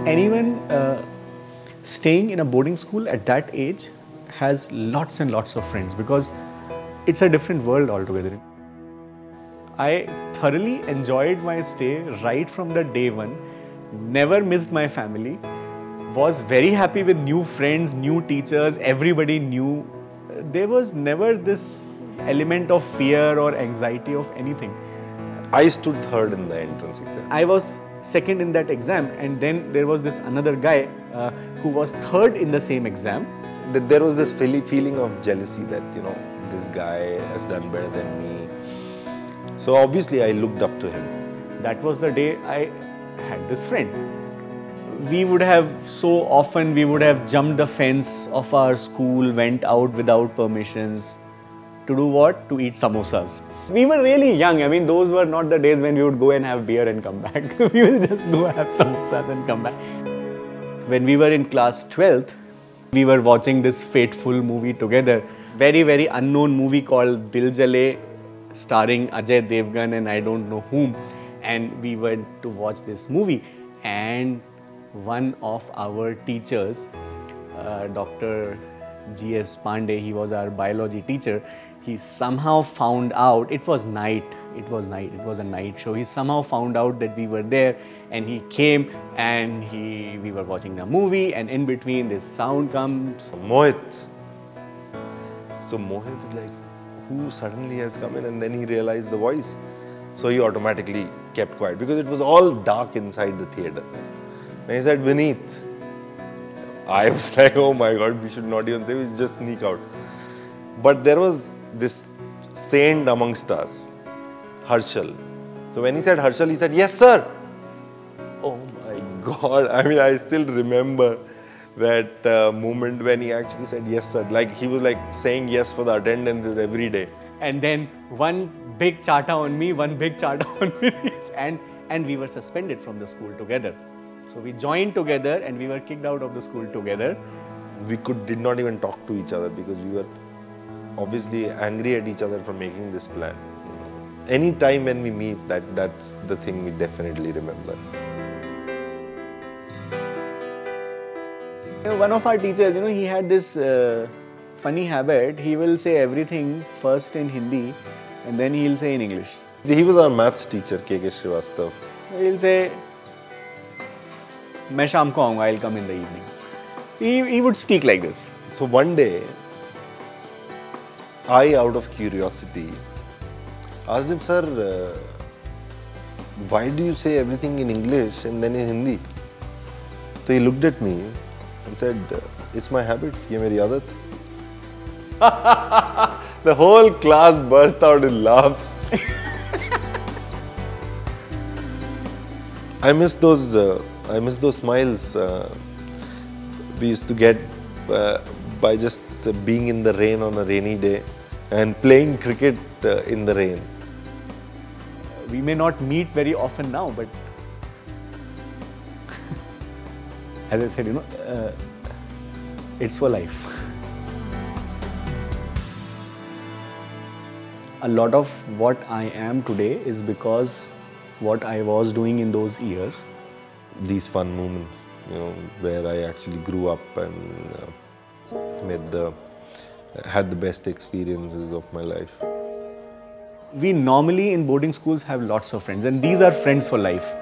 Anyone staying in a boarding school at that age has lots and lots of friends because it's a different world altogether. I thoroughly enjoyed my stay right from the day one, never missed my family, was very happy with new friends, new teachers, everybody new. There was never this element of fear or anxiety of anything. I stood third in the entrance exam. I was second in that exam, and then there was this another guy who was third in the same exam. There was this feeling of jealousy that, this guy has done better than me. So obviously I looked up to him. That was the day I had this friend. We would have jumped the fence of our school, went out without permissions. To do what? To eat samosas. We were really young. I mean, those were not the days when we would go and have beer and come back. We will just go have samosas and come back. When we were in class 12th, we were watching this fateful movie together. Very, very unknown movie called Dil Jale, starring Ajay Devgan and I don't know whom. And we went to watch this movie. And one of our teachers, Dr. G.S. Pandey, he was our biology teacher. He somehow found out, it was a night show. He somehow found out that we were there and he came and we were watching the movie, and in between this sound comes. Mohit. So Mohit is like, who suddenly has come in, and then he realized the voice. So he automatically kept quiet because it was all dark inside the theatre. And he said, Vineet. I was like, oh my God, we should not even say, we should just sneak out. But there was this saint amongst us, Harshal. So when he said Harshal, he said, yes, sir. Oh my God. I mean, I still remember that moment when he actually said, yes, sir. Like he was like saying yes for the attendances every day. And then one big chata on me, one big chata on me. And we were suspended from the school together. So we joined together and we were kicked out of the school together. We did not even talk to each other because we were obviously angry at each other for making this plan. Any time when we meet, that's the thing we definitely remember. One of our teachers, he had this funny habit. He will say everything first in Hindi and then he'll say in English. He was our maths teacher, K.K. Srivastav. He'll say, मैं शाम को आऊँगा, I'll come in the evening. He would speak like this. So one day, I, out of curiosity, asked him, sir, why do you say everything in English and then in Hindi? So he looked at me and said, it's my habit, ye meri aadat. The whole class burst out in laughs. I miss those smiles we used to get by just being in the rain on a rainy day and playing cricket in the rain. We may not meet very often now, but as I said, it's for life. A lot of what I am today is because what I was doing in those years. These fun moments, where I actually grew up and had the best experiences of my life. We normally in boarding schools have lots of friends, and these are friends for life.